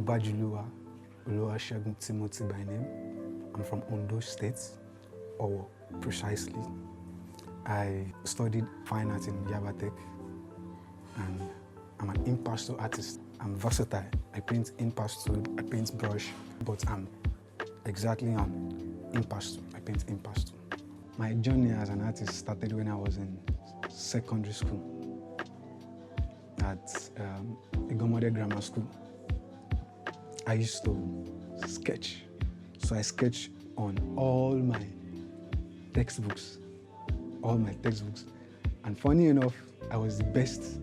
Obajuluwa Oluwasegun Timothy by name. I'm from Ondo State, or precisely. I studied fine art in Yabatech, and I'm an impasto artist. I'm versatile. I paint impasto, I paint brush, but I'm exactly an impasto. I paint impasto. My journey as an artist started when I was in secondary school at Igomode Grammar School. I used to sketch. So I sketch on all my textbooks. And funny enough, I was the best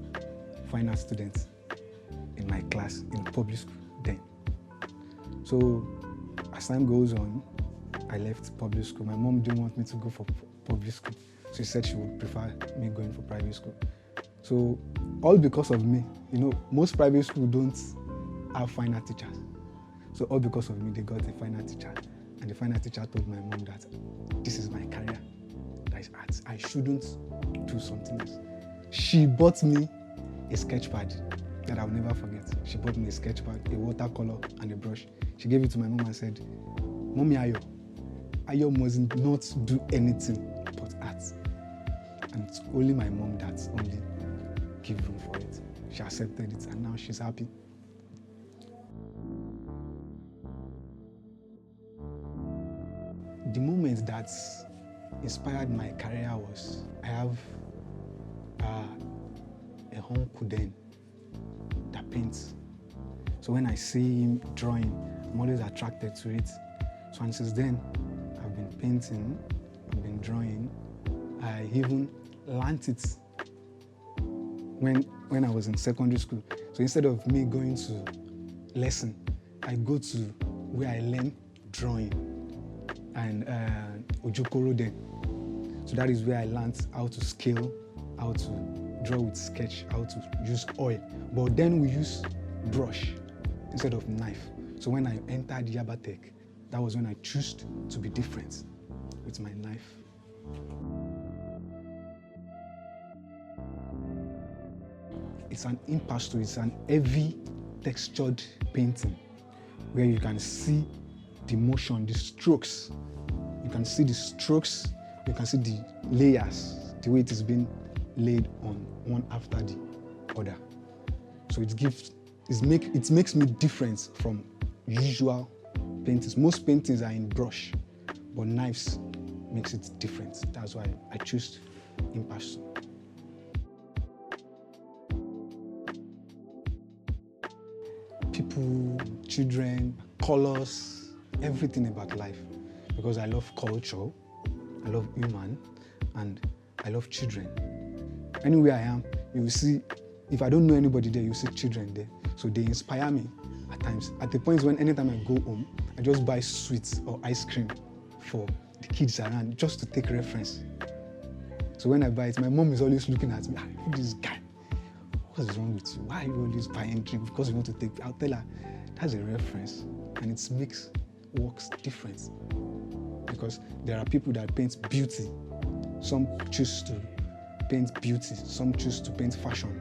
fine art student in my class in public school then. So as time goes on, I left public school. My mom didn't want me to go for public school. She said she would prefer me going for private school. So all because of me. You know, most private schools don't have fine art teachers. So all because of me, they got a fine art teacher. And the fine art teacher told my mom that this is my career, that is art. I shouldn't do something else. She bought me a sketch pad that I'll never forget. She bought me a sketch pad, a watercolor, and a brush. She gave it to my mom and said, "Mommy Ayo must not do anything but art." And it's only my mom that only gave room for it. She accepted it, and now she's happy. The moment that inspired my career was, I have a uncle then that paints. So when I see him drawing, I'm always attracted to it. So and since then, I've been painting, I've been drawing. I even learned it when I was in secondary school. So instead of me going to lesson, I go to where I learn drawing and Ojokoro then. So that is where I learned how to scale, how to draw with sketch, how to use oil. But then we use brush instead of knife. So when I entered Yabatech, that was when I chose to be different with my knife. It's an impasto, it's an heavy textured painting where you can see the motion, the strokes. You can see the strokes, you can see the layers, the way it is being laid on one after the other. So it makes me different from usual paintings. Most paintings are in brush, but knives makes it different. That's why I choose impasto. People, children, colors, everything about life. Because I love culture, I love human, and I love children. Anywhere I am, you will see, if I don't know anybody there, you see children there. So they inspire me at times. At the point when anytime I go home, I just buy sweets or ice cream for the kids around just to take reference. So when I buy it, my mom is always looking at me, "Who is this guy? What's wrong with you? Why are you always buying drink? Because you want to take." I'll tell her, that's a reference, and it makes works different. Because there are people that paint beauty. Some choose to paint beauty, some choose to paint fashion,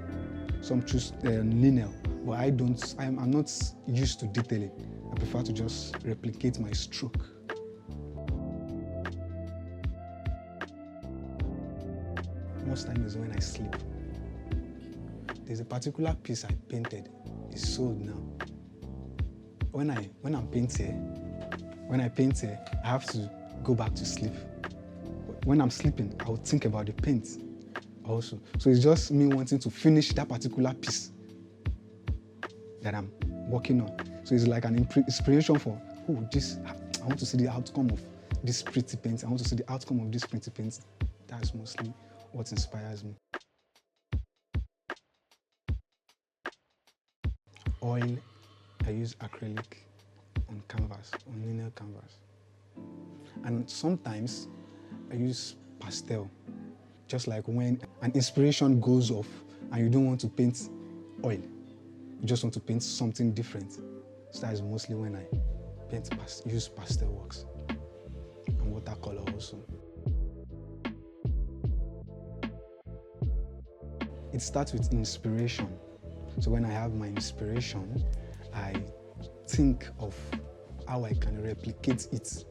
some choose lineal. But I'm not used to detailing. I prefer to just replicate my stroke. Most times is when I sleep. There's a particular piece I painted, it's sold now. When I paint here, I have to go back to sleep. When I'm sleeping, I would think about the paint also. So it's just me wanting to finish that particular piece that I'm working on. So it's like an inspiration for, I want to see the outcome of this pretty paint. I want to see the outcome of this pretty paint. That's mostly what inspires me. Oil, I use acrylic on canvas, on linear canvas. And sometimes I use pastel, just like when an inspiration goes off and you don't want to paint oil, you just want to paint something different. So that is mostly when I use pastel works and watercolor also. It starts with inspiration. So when I have my inspiration, I think of how I can replicate it.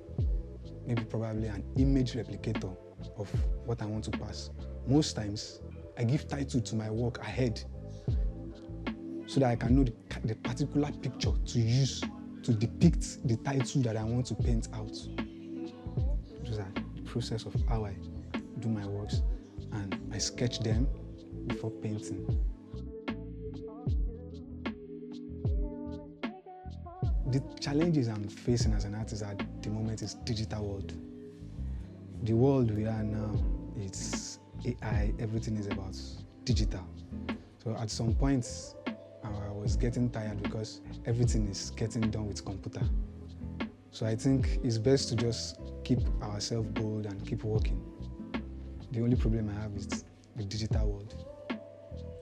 Maybe probably an image replicator of what I want to pass. Most times, I give title to my work ahead so that I can know the particular picture to use to depict the title that I want to paint out. Those are the process of how I do my works, and I sketch them before painting. The challenges I'm facing as an artist at the moment is digital world. The world we are now, it's AI, everything is about digital. So at some point, I was getting tired because everything is getting done with computer. So I think it's best to just keep ourselves bold and keep working. The only problem I have is the digital world.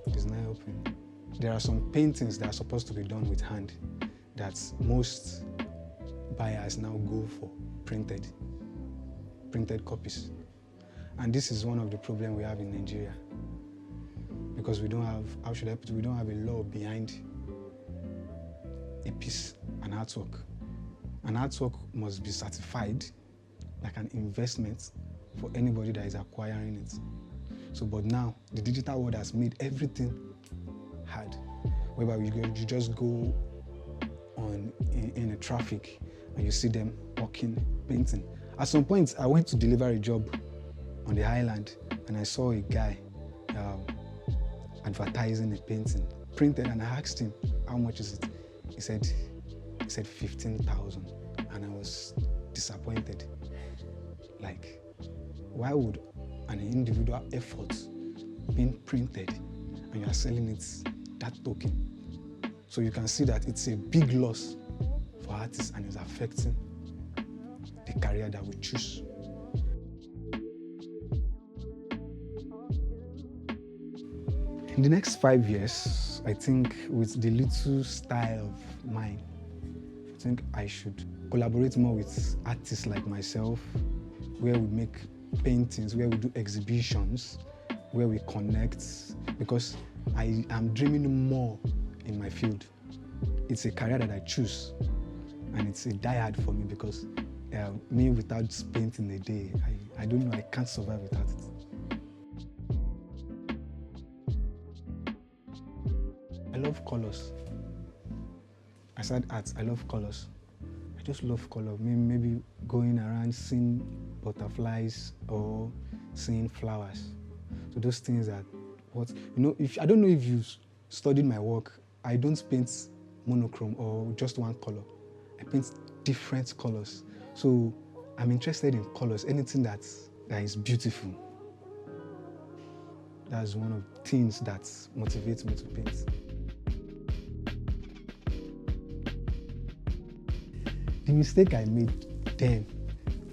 It is not helping. There are some paintings that are supposed to be done with hand that most buyers now go for printed copies. And this is one of the problems we have in Nigeria, because we don't have, how should I put it, we don't have a law behind a piece, an artwork. An artwork must be certified like an investment for anybody that is acquiring it. So, but now the digital world has made everything hard, whereby you just go in a traffic and you see them walking, painting. At some point, I went to deliver a job on the island and I saw a guy advertising a painting, printed, and I asked him, how much is it? He said 15,000, and I was disappointed. Like, why would an individual effort being printed and you are selling it that token? So you can see that it's a big loss for artists and it's affecting the career that we choose. In the next 5 years, I think with the little style of mine, I think I should collaborate more with artists like myself, where we make paintings, where we do exhibitions, where we connect, because I am dreaming more in my field. It's a career that I choose, and it's a die-hard for me because me without painting a day, I don't know, I can't survive without it. I love colors. I said art, I love colors. I just love color. Maybe going around seeing butterflies or seeing flowers. So those things that, I don't know if you studied my work, I don't paint monochrome or just one color. I paint different colors. So I'm interested in colors, anything that is beautiful. That's one of the things that motivates me to paint. The mistake I made then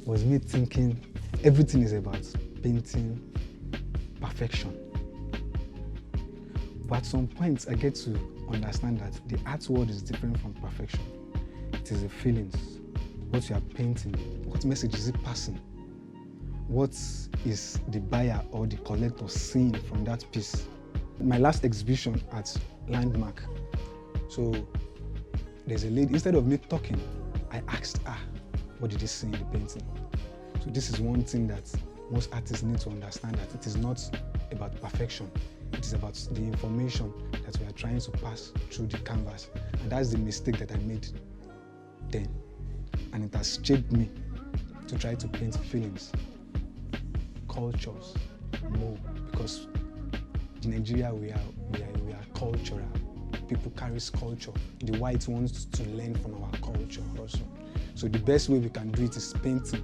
was me thinking everything is about painting perfection. But at some point, I get to understand that the art world is different from perfection. It is the feelings, what you are painting, what message is it passing, what is the buyer or the collector seeing from that piece. My last exhibition at Landmark, so there's a lady, instead of me talking, I asked her, what did you see in the painting? So this is one thing that most artists need to understand, that it is not about perfection. It is about the information that we are trying to pass through the canvas. And that's the mistake that I made then. And it has shaped me to try to paint feelings, cultures more, because in Nigeria we are cultural. People carry culture. The white wants to learn from our culture also. So the best way we can do it is painting.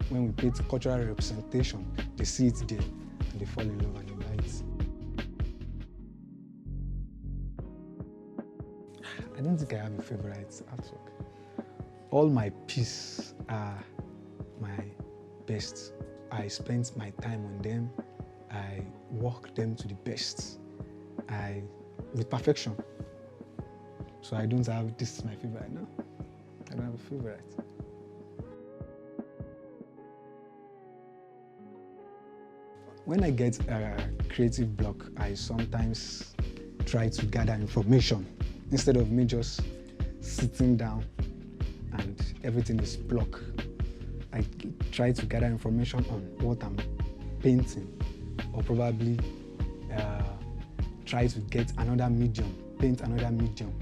When we paint cultural representation, they see it there and they fall in love and they buy it. I don't think I have a favorite artwork. All my pieces are my best. I spent my time on them. I work them to the best. With perfection. So I don't have, this is my favorite, no. I don't have a favorite. When I get a creative block, I sometimes try to gather information instead of me just sitting down and everything is block. I try to gather information on what I'm painting, or probably try to get another medium, paint another medium